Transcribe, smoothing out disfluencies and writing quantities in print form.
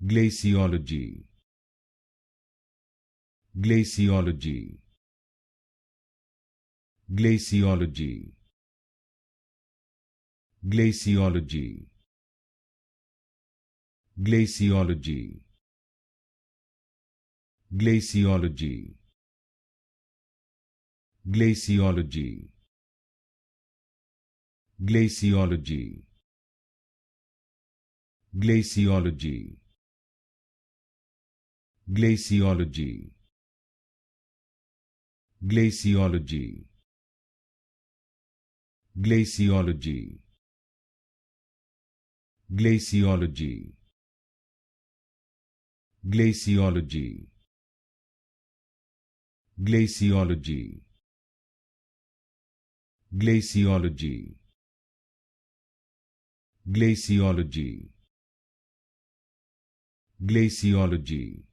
Glaciology. Glaciology. Glaciology. Glaciology. Glaciology. Glaciology. Glaciology. Glaciology. Glaciology. Glaciology. Glaciology. Glaciology. Glaciology. Glaciology. Glaciology. Glaciology. Glaciology. Glaciology.